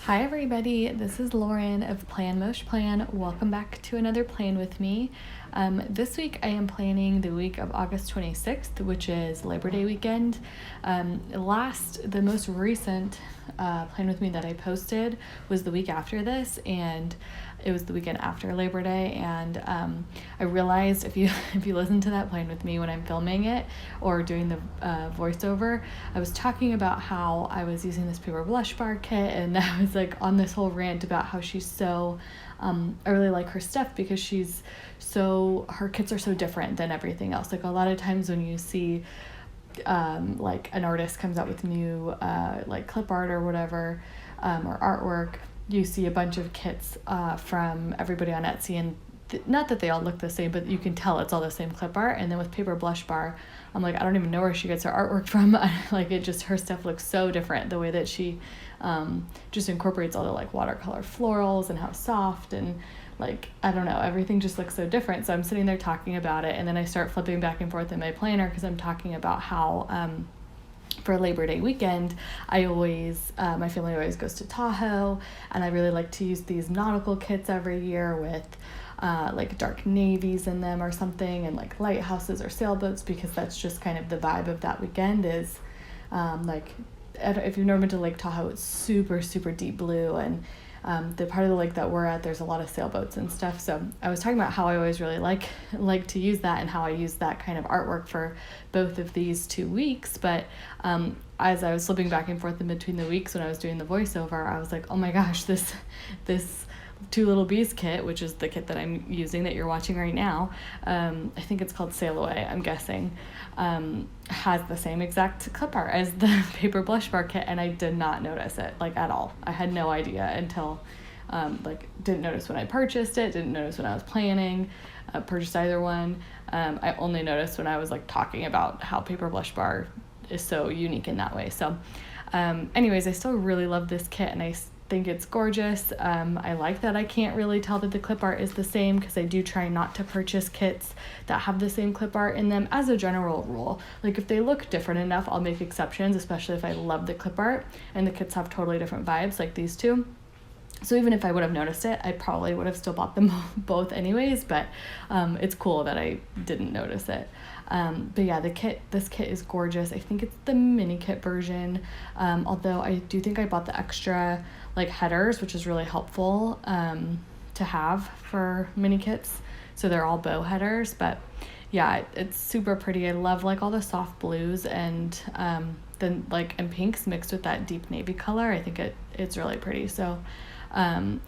Hi everybody, this is Lauren of Plan Mosh Plan. Welcome back to another plan with me. This week I am planning the week of August 26th, which is Labor Day weekend. The most recent plan with me that I posted was the week after this, and it was the weekend after Labor Day, and I realized if you listen to that plan with me when I'm filming it or doing the voiceover, I was talking about how I was using this paper blush bar kit, and I was like on this whole rant about how she's so I really like her stuff because her kits are so different than everything else. Like a lot of times when you see like an artist comes out with new like clip art or whatever, or artwork, you see a bunch of kits from everybody on Etsy, and not that they all look the same, but you can tell it's all the same clip art. And then with paper blush bar, I'm like, I don't even know where she gets her artwork from. Like her stuff looks so different, the way that she just incorporates all the like watercolor florals and how soft, and like, I don't know, everything just looks so different. So I'm sitting there talking about it, and then I start flipping back and forth in my planner because I'm talking about how for Labor Day weekend, my family always goes to Tahoe, and I really like to use these nautical kits every year with like dark navies in them or something, and like lighthouses or sailboats, because that's just kind of the vibe of that weekend is like, if you've never been to Lake Tahoe, it's super, super deep blue, and the part of the lake that we're at, there's a lot of sailboats and stuff. So I was talking about how I always really like to use that, and how I use that kind of artwork for both of these 2 weeks. But as I was flipping back and forth in between the weeks when I was doing the voiceover, I was like, oh my gosh, this Two Lil Bees kit, which is the kit that I'm using that you're watching right now, I think it's called Sail Away, I'm guessing, has the same exact clip art as the paper blush bar kit, and I did not notice it, like, at all. I had no idea until, didn't notice when I purchased it, didn't notice when I was planning, purchased either one. I only noticed when I was, like, talking about how paper blush bar is so unique in that way. So, anyways, I still really love this kit, and I think it's gorgeous. I like that I can't really tell that the clip art is the same, because I do try not to purchase kits that have the same clip art in them as a general rule. Like, if they look different enough, I'll make exceptions, especially if I love the clip art and the kits have totally different vibes, like these two. So even if I would have noticed it, I probably would have still bought them both anyways, but it's cool that I didn't notice it. But yeah, this kit is gorgeous. I think it's the mini kit version, although I do think I bought the extra like headers, which is really helpful to have for mini kits. So they're all bow headers, but yeah, it's super pretty. I love like all the soft blues and then like and pinks mixed with that deep navy color. I think it's really pretty. So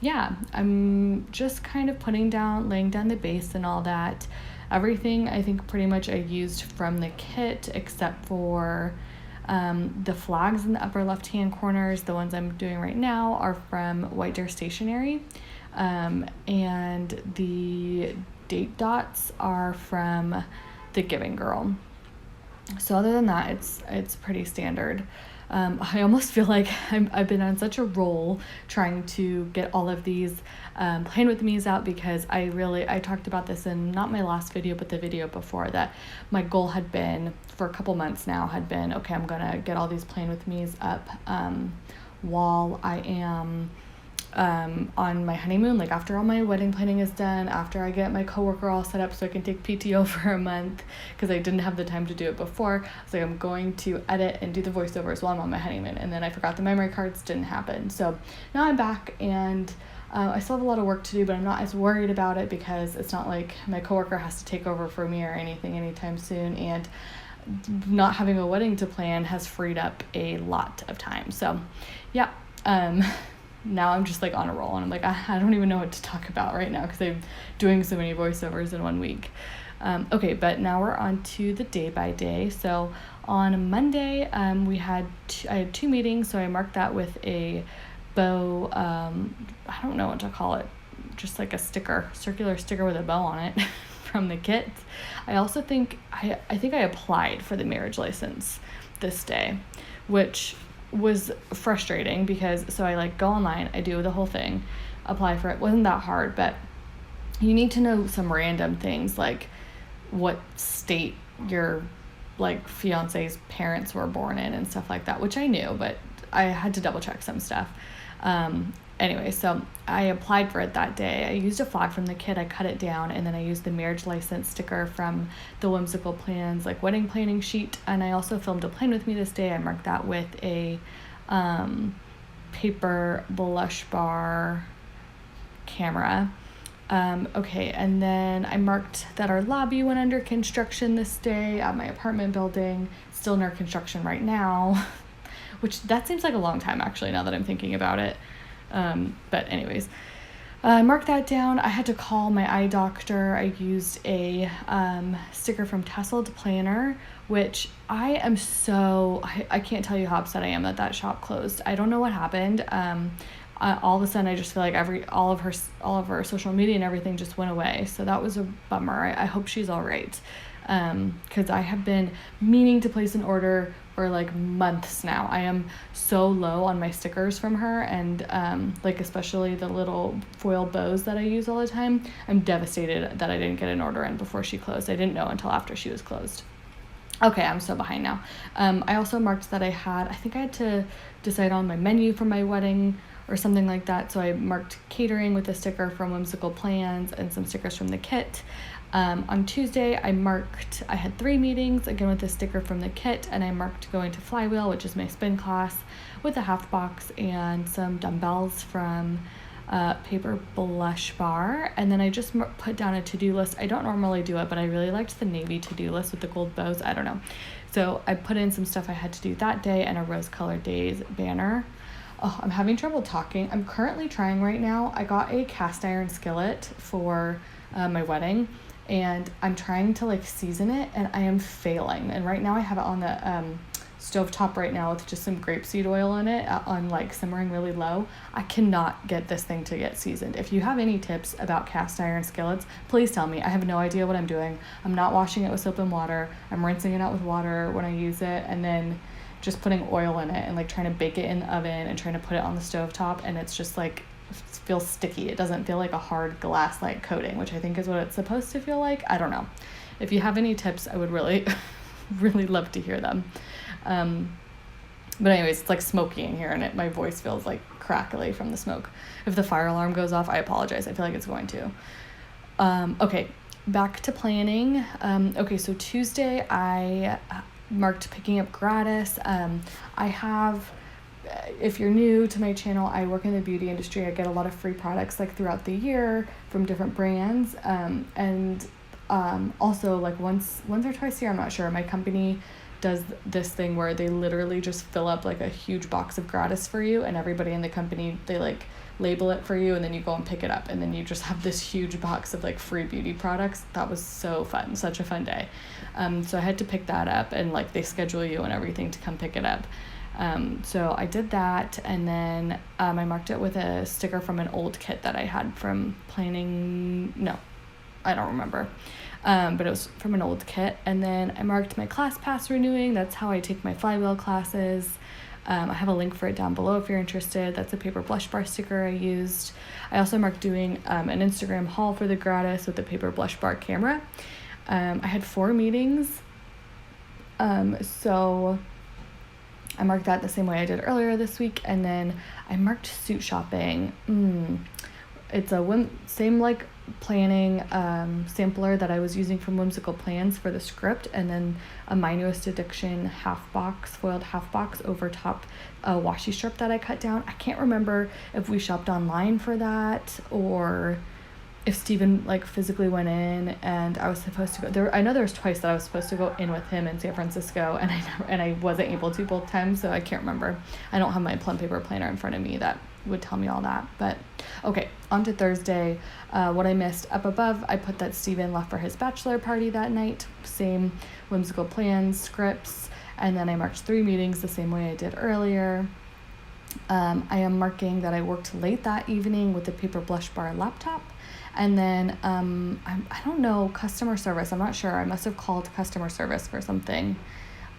yeah, I'm just kind of laying down the base and all that. Everything I think pretty much I used from the kit, except for the flags in the upper left hand corners. The ones I'm doing right now are from White Deer Stationery, and the date dots are from the Giving Girl. So other than that, it's pretty standard. I almost feel like I've been on such a roll trying to get all of these plan with me's out, because I talked about this in not my last video, but the video before, that my goal had been for a couple months now okay, I'm gonna get all these plan with me's up while I am on my honeymoon, like after all my wedding planning is done, after I get my coworker all set up so I can take PTO for a month, because I didn't have the time to do it before. So I'm going to edit and do the voiceovers while I'm on my honeymoon, and then I forgot the memory cards, didn't happen. So now I'm back, and I still have a lot of work to do, but I'm not as worried about it, because it's not like my coworker has to take over for me or anything anytime soon, and not having a wedding to plan has freed up a lot of time. So yeah, now I'm just like on a roll, and I'm like, I don't even know what to talk about right now, because I'm doing so many voiceovers in 1 week. Okay, but now we're on to the day by day. So on Monday, I had 2 meetings, so I marked that with a bow, I don't know what to call it, just like a circular sticker with a bow on it from the kit. I also think I applied for the marriage license this day, which was frustrating, because so I like go online, I do the whole thing, apply for it. Wasn't that hard, but you need to know some random things, like what state your like fiance's parents were born in and stuff like that, which I knew, but I had to double check some stuff. Anyway, so I applied for it that day. I used a flag from the kit, I cut it down, and then I used the marriage license sticker from the Whimsical Plans like wedding planning sheet, and I also filmed a plan with me this day. I marked that with a paper blush bar camera. Okay, and then I marked that our lobby went under construction this day at my apartment building, still under construction right now, which that seems like a long time actually now that I'm thinking about it. But anyways, I marked that down. I had to call my eye doctor. I used a sticker from Tasseled Planner, which I can't tell you how upset I am that shop closed. I don't know what happened. All of a sudden I just feel like all of her social media and everything just went away. So that was a bummer. I hope she's all right. Because I have been meaning to place an order for like months now. I am so low on my stickers from her, and like especially the little foil bows that I use all the time. I'm devastated that I didn't get an order in before she closed. I didn't know until after she was closed. Okay, I'm so behind now. I also marked that I think I had to decide on my menu for my wedding or something like that. So I marked catering with a sticker from Whimsical Plans and some stickers from the kit. On Tuesday, I had 3 meetings, again with a sticker from the kit, and I marked going to Flywheel, which is my spin class, with a half box and some dumbbells from paper blush bar. And then I just put down a to-do list. I don't normally do it, but I really liked the navy to-do list with the gold bows. I don't know. So I put in some stuff I had to do that day and a Rose Colored Days banner. Oh, I'm having trouble talking. I'm currently trying right now. I got a cast iron skillet for my wedding, and I'm trying to like season it, and I am failing. And right now I have it on the stovetop right now with just some grapeseed oil in it on like simmering really low. I cannot get this thing to get seasoned. If you have any tips about cast iron skillets, please tell me. I have no idea what I'm doing. I'm not washing it with soap and water. I'm rinsing it out with water when I use it, and then just putting oil in it and like trying to bake it in the oven and trying to put it on the stovetop, and it's just like feels sticky. It doesn't feel like a hard glass like coating, which I think is what it's supposed to feel like. I don't know. If you have any tips, I would really really love to hear them. But anyways, it's like smoky in here, and my voice feels like crackly from the smoke. If the fire alarm goes off, I apologize. I feel like it's going to. Okay, back to planning. Okay, so Tuesday I marked picking up gratis. I have, if you're new to my channel, I work in the beauty industry. I get a lot of free products like throughout the year from different brands, and also like once or twice a year, I'm not sure, my company does this thing where they literally just fill up like a huge box of gratis for you, and everybody in the company, they like label it for you, and then you go and pick it up, and then you just have this huge box of like free beauty products. That was so fun, such a fun day. So I had to pick that up, and like they schedule you and everything to come pick it up. So I did that, and then I marked it with a sticker from an old kit that I had from planning. No, I don't remember. But it was from an old kit. And then I marked my class pass renewing. That's how I take my Flywheel classes. I have a link for it down below if you're interested. That's a paper blush bar sticker I used. I also marked doing an Instagram haul for the gratis with the paper blush bar camera. I had 4 meetings. So I marked that the same way I did earlier this week. And then I marked suit shopping. It's a same like planning sampler that I was using from Whimsical Plans for the script, and then a My Newest Addiction foiled half box over top washi strip that I cut down. I can't remember if we shopped online for that or if Steven like physically went in, and I was supposed to go there. I know there was twice that I was supposed to go in with him in San Francisco, and I wasn't able to both times, so I can't remember. I don't have my plum paper planner in front of me that would tell me all that. But okay, on to Thursday. What I missed up above, I put that Steven left for his bachelor party that night. Same Whimsical Plans scripts, and then I marked 3 meetings the same way I did earlier. I am marking that I worked late that evening with the paper blush bar laptop. And then I don't know, customer service, I'm not sure. I must have called customer service for something.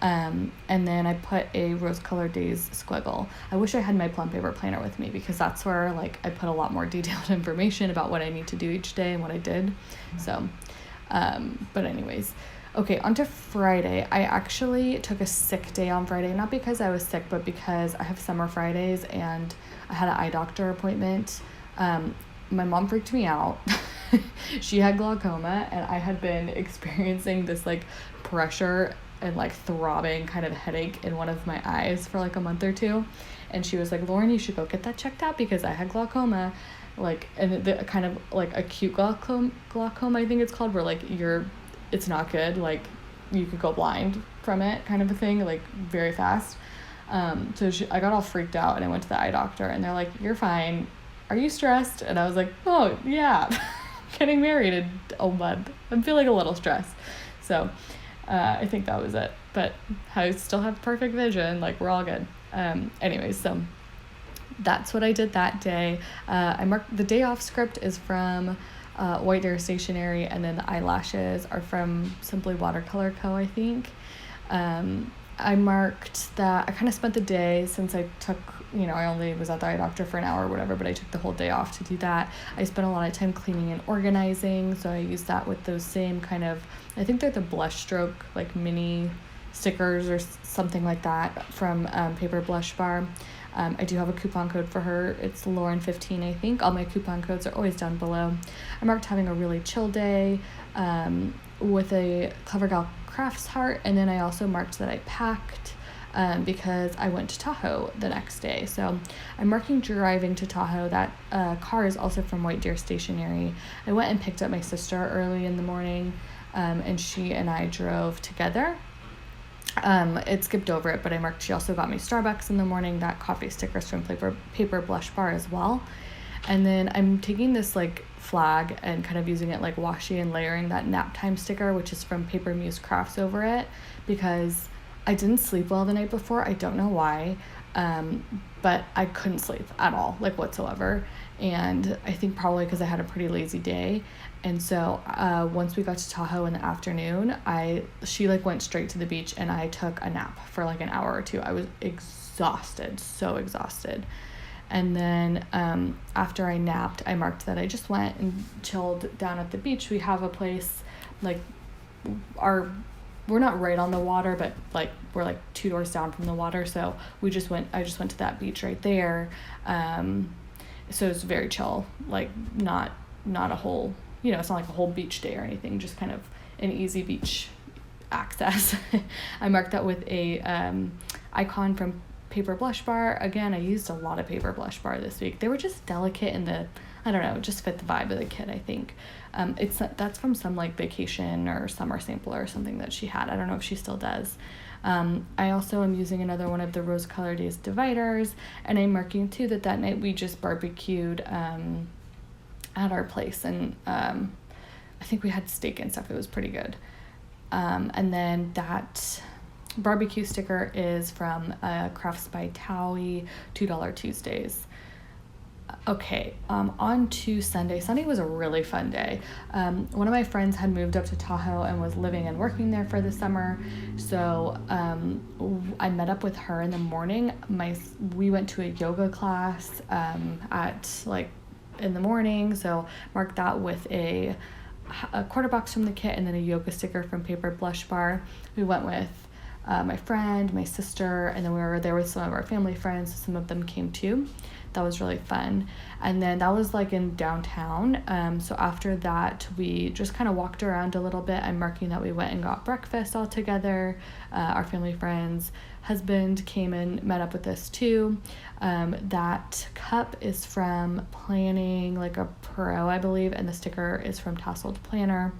And then I put a Rose Colored Days squiggle. I wish I had my plum paper planner with me, because that's where like I put a lot more detailed information about what I need to do each day and what I did. So, but anyways, Okay, on to Friday. I actually took a sick day on Friday, not because I was sick, but because I have summer Fridays and I had an eye doctor appointment. My mom freaked me out. She had glaucoma, and I had been experiencing this like pressure and like throbbing kind of headache in one of my eyes for like a month or two. And she was like, Lauren, you should go get that checked out because I had glaucoma. Like, and the kind of like acute glaucoma, I think it's called, where like it's not good. Like, you could go blind from it, kind of a thing, like very fast. So I got all freaked out, and I went to the eye doctor, and they're like, you're fine. Are you stressed? And I was like, oh, yeah. Getting married in a month. I'm feeling a little stressed. So I think that was it. But I still have perfect vision. Like, we're all good. Anyways, so that's what I did that day. I marked the day off script is from White Deer Stationery, and then the eyelashes are from Simply Watercolor Co., I think. I marked that I kind of spent the day, since I took, I only was at the eye doctor for an hour or whatever, but I took the whole day off to do that. I spent a lot of time cleaning and organizing, so I used that with those same kind of, I think they're the blush stroke, like mini stickers or something like that from Paper Blush Bar. I do have a coupon code for her. It's Lauren15, I think. All my coupon codes are always down below. I marked having a really chill day with a Clever Gal Crafts heart, and then I also marked that I packed because I went to Tahoe the next day. So I'm marking driving to Tahoe. That car is also from White Deer Stationery. I went and picked up my sister early in the morning, and she and I drove together. It skipped over it, but I marked she also got me Starbucks in the morning. That coffee sticker's from Paper Blush Bar as well. And then I'm taking this like flag and kind of using it like washi and layering that nap time sticker, which is from Paper Muse Crafts, over it, because I didn't sleep well the night before. I don't know why, but I couldn't sleep at all, like whatsoever. And I think probably because I had a pretty lazy day. And so once we got to Tahoe in the afternoon, she like went straight to the beach, and I took a nap for like an hour or two. I was exhausted, so exhausted. And then after I napped, I marked that I just went and chilled down at the beach. We have a place, like, we're not right on the water, but like we're like 2 doors down from the water. So I just went to that beach right there. So it's very chill, like not a whole, it's not like a whole beach day or anything, just kind of an easy beach access. I marked that with a icon from Paper Blush Bar. Again, I used a lot of Paper Blush Bar this week. They were just delicate, and I don't know, just fit the vibe of the kit, I think. That's from some like vacation or summer sampler or something that she had. I don't know if she still does. I also am using another one of the Rose Color Days dividers, and I'm marking too that night we just barbecued at our place, and I think we had steak and stuff. It was pretty good. And then that barbecue sticker is from Crafts by Towie, $2 Tuesdays. Okay, on to Sunday. Sunday was a really fun day. One of my friends had moved up to Tahoe and was living and working there for the summer. So I met up with her in the morning. We went to a yoga class at like in the morning. So marked that with a quarter box from the kit, and then a yoga sticker from Paper Blush Bar. We went with my friend, my sister, and then we were there with some of our family friends. Some of them came too. That was really fun. And then that was like in downtown. So after that, we just kind of walked around a little bit. I'm marking that we went and got breakfast all together. Our family friends' husband came and met up with us too. That cup is from Planning Like a Pro, I believe, and the sticker is from Tasseled Planner.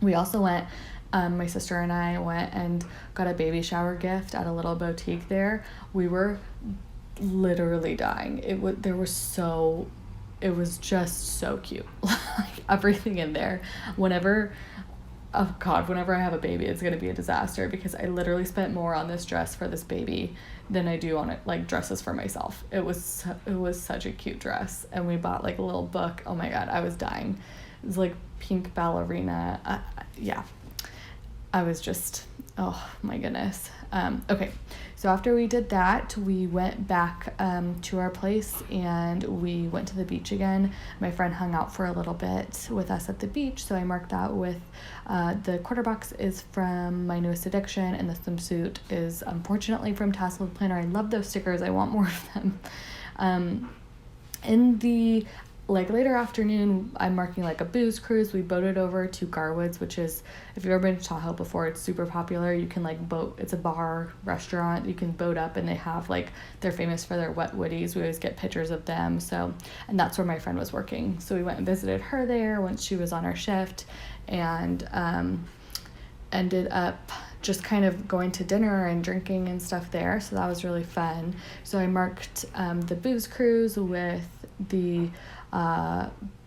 We also went, my sister and I went and got a baby shower gift at a little boutique there. We were literally dying. It was just so cute. Like everything in there. Whenever I have a baby, it's gonna be a disaster, because I literally spent more on this dress for this baby than I do on it like dresses for myself. It was such a cute dress, and we bought like a little book. Oh my god, I was dying. It was like pink ballerina. Yeah, I was just, oh my goodness. Okay, So after we did that, we went back to our place and we went to the beach again. My friend hung out for a little bit with us at the beach, so I marked that with the quarter box is from My Newest Addiction, and the swimsuit is unfortunately from Tasseled Planner. I love those stickers. I want more of them. In the later afternoon, I'm marking like a booze cruise. We boated over to Garwood's, which is, if you've ever been to Tahoe before, it's super popular. You can like boat, it's a bar restaurant. You can boat up, and they have like, they're famous for their wet woodies. We always get pictures of them. So, and that's where my friend was working. So we went and visited her there once she was on our shift, and ended up just kind of going to dinner and drinking and stuff there. So that was really fun. So I marked the booze cruise with the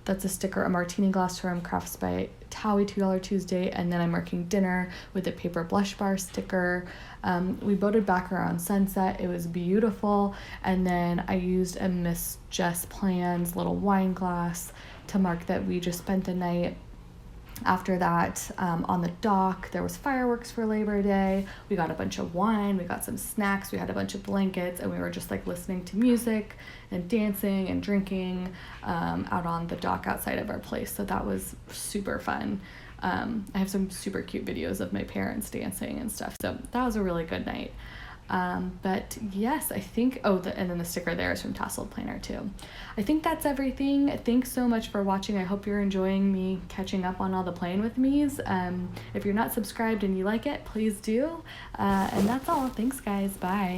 that's a sticker, a martini glass from Crafts by Towie, $2 Tuesday, and then I'm marking dinner with a paper blush bar sticker. We boated back around sunset. It was beautiful, and then I used a Miss Jess Plans little wine glass to mark that we just spent the night. After that, on the dock, there was fireworks for Labor Day. We got a bunch of wine, we got some snacks, we had a bunch of blankets, and we were just like listening to music and dancing and drinking out on the dock outside of our place. So that was super fun. I have some super cute videos of my parents dancing and stuff. So that was a really good night. But yes, I think, and then the sticker there is from Tasseled Planner too. I think that's everything. Thanks so much for watching. I hope you're enjoying me catching up on all the Plan With Me's. If you're not subscribed and you like it, please do. And that's all. Thanks guys. Bye.